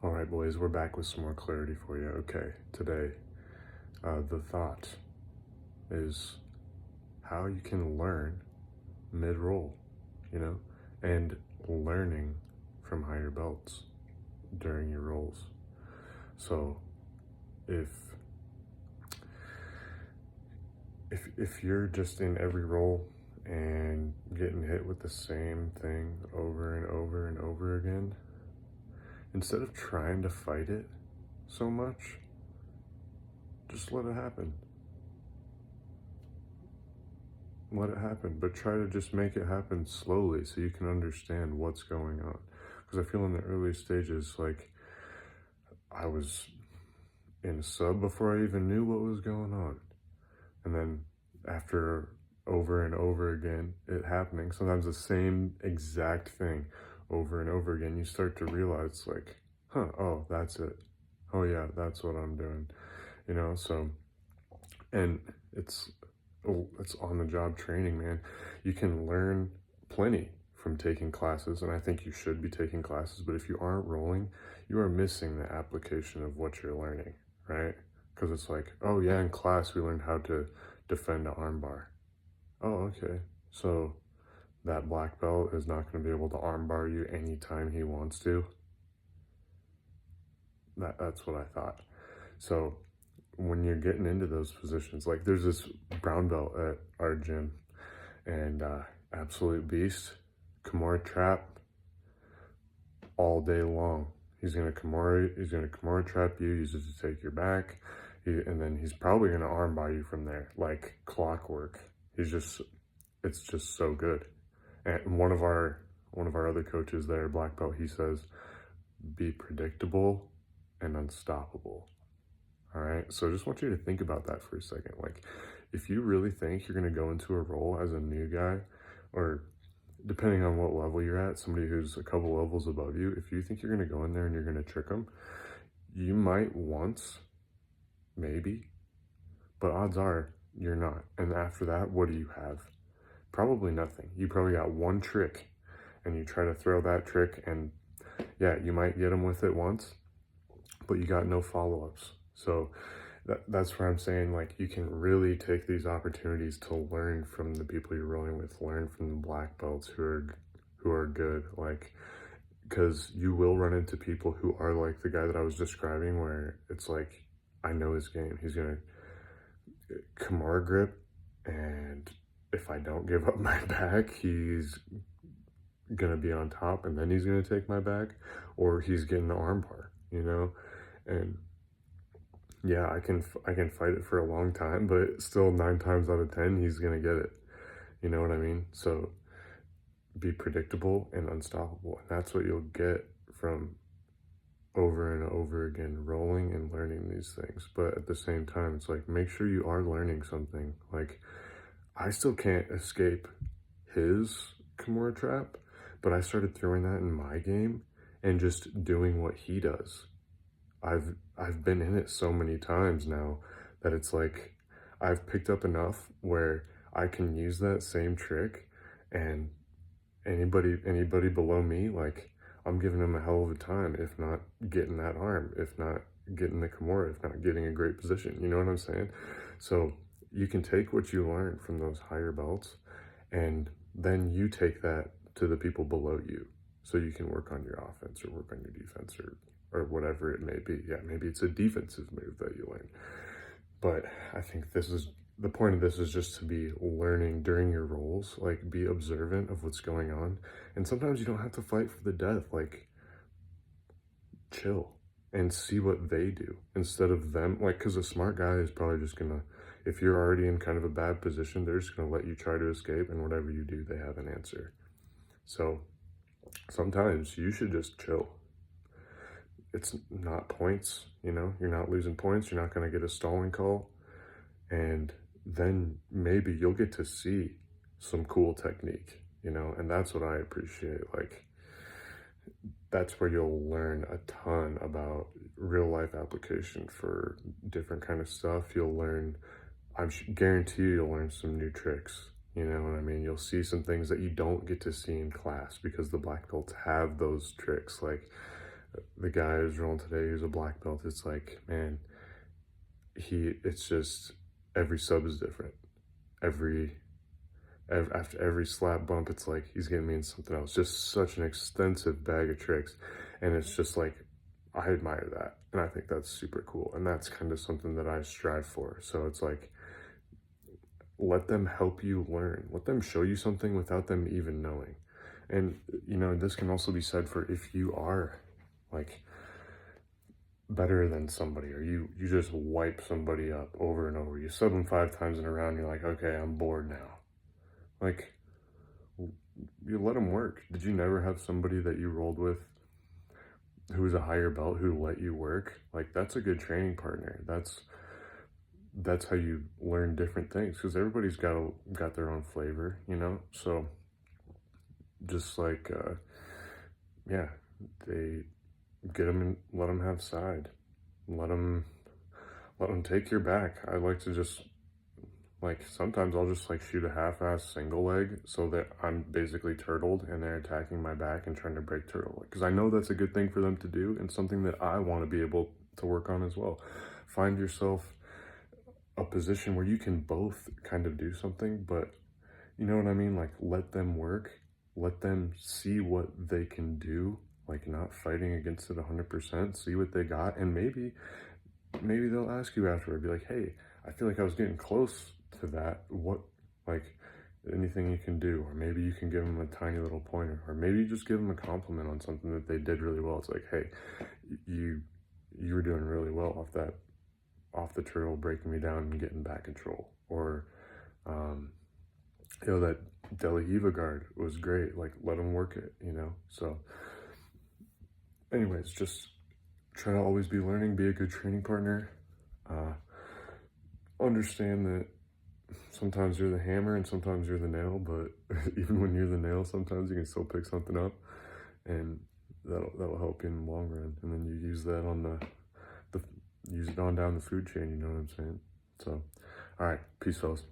All right, boys, we're back with some more clarity for you. Okay, today, the thought is how you can learn mid-roll, you know, and learning from higher belts during your rolls. So if if you're just in every roll and getting hit with the same thing over and over and over again, instead of trying to fight it so much, just let it happen. Let it happen, but try to just make it happen slowly so you can understand what's going on. Because I feel in the early stages, like I was in a sub before I even knew what was going on. And then after over and over again, it happening, sometimes the same exact thing over and over again, you start to realize like, oh, that's it. Oh yeah, that's what I'm doing, so, and it's on the job training, man. You can learn plenty from taking classes, and I think you should be taking classes, but if you aren't rolling, you are missing the application of what you're learning, right? Because it's like, oh yeah, in class we learned how to defend an armbar. Oh, okay. So that black belt is not going to be able to armbar you anytime he wants to. That's what I thought. So when you're getting into those positions, like there's this brown belt at our gym, and absolute beast, Kimura trap all day long. He's gonna Kimura trap you, use it to take your back, and then he's probably gonna armbar you from there, like clockwork. It's just so good. And one of our other coaches there, black belt, he says, be predictable and unstoppable. All right, so I just want you to think about that for a second. Like, if you really think you're going to go into a role as a new guy, or depending on what level you're at, somebody who's a couple levels above you, if you think you're going to go in there and you're going to trick them, you might once, maybe, but odds are you're not. And after that, what do you have? Probably nothing. You probably got one trick, and you try to throw that trick, and yeah, you might get them with it once, but you got no follow-ups. So that's where I'm saying, like, you can really take these opportunities to learn from the people you're rolling with, learn from the black belts who are good, like, because you will run into people who are like the guy that I was describing, where it's like, I know his game. He's gonna Kimura grip, and if I don't give up my back, he's gonna be on top, and then he's gonna take my back, or he's getting the armbar, and yeah, I can fight it for a long time, but still 9 times out of 10, he's gonna get it. You know what I mean? So be predictable and unstoppable, and that's what you'll get from over and over again rolling and learning these things. But at the same time, it's like, make sure you are learning something. Like, I still can't escape his Kimura trap, but I started throwing that in my game and just doing what he does. I've been in it so many times now that it's like I've picked up enough where I can use that same trick, and anybody below me, like, I'm giving them a hell of a time, if not getting that arm, if not getting the Kimura, if not getting a great position. You know what I'm saying? So you can take what you learn from those higher belts, and then you take that to the people below you, so you can work on your offense or work on your defense, or whatever it may be. Yeah, maybe it's a defensive move that you learn. But I think the point of this is just to be learning during your roles, like, be observant of what's going on. And sometimes you don't have to fight for the death, like, chill and see what they do instead of them. Like, because a smart guy is probably just gonna, if you're already in kind of a bad position, they're just gonna let you try to escape, and whatever you do, they have an answer. So sometimes you should just chill. It's not points, you're not losing points, you're not going to get a stalling call, and then maybe you'll get to see some cool technique, and that's what I appreciate. Like, that's where you'll learn a ton about real life application for different kind of stuff. You'll learn, guarantee you'll learn some new tricks. You know what I mean? You'll see some things that you don't get to see in class because the black belts have those tricks. Like, The guy who's rolling today, who's a black belt, it's like, man, it's just every sub is different. After every slap bump, it's like he's getting me in something else. Just such an extensive bag of tricks, and it's just like I admire that, and I think that's super cool, and that's kind of something that I strive for. So it's like, let them help you learn, let them show you something without them even knowing. And this can also be said for if you are like better than somebody, or you just wipe somebody up over and over. You sub them 5 times in a round, you're like, okay, I'm bored now. Like, you let them work. Did you never have somebody that you rolled with who was a higher belt who let you work? Like, that's a good training partner. That's how you learn different things, because everybody's got their own flavor, So just like yeah, they get them and let them have side. Let them take your back. I like to just, like, sometimes I'll just like shoot a half-ass single leg so that I'm basically turtled and they're attacking my back and trying to break turtle, because I know that's a good thing for them to do and something that I want to be able to work on as well. Find yourself a position where you can both kind of do something, but you know what I mean? Like, let them work, let them see what they can do, like not fighting against it 100%, see what they got, and maybe they'll ask you afterward, be like, hey, I feel like I was getting close to that. What, like, anything you can do? Or maybe you can give them a tiny little pointer, or maybe you just give them a compliment on something that they did really well. It's like, hey, you were doing really well off the turtle, breaking me down and getting back control. Or that De La Riva guard was great. Like, let them work it, So anyways, just try to always be learning, be a good training partner. Understand that sometimes you're the hammer and sometimes you're the nail, but even when you're the nail, sometimes you can still pick something up, and that'll help you in the long run. And then you use that on use it on down the food chain, you know what I'm saying? So, all right, peace, fellas.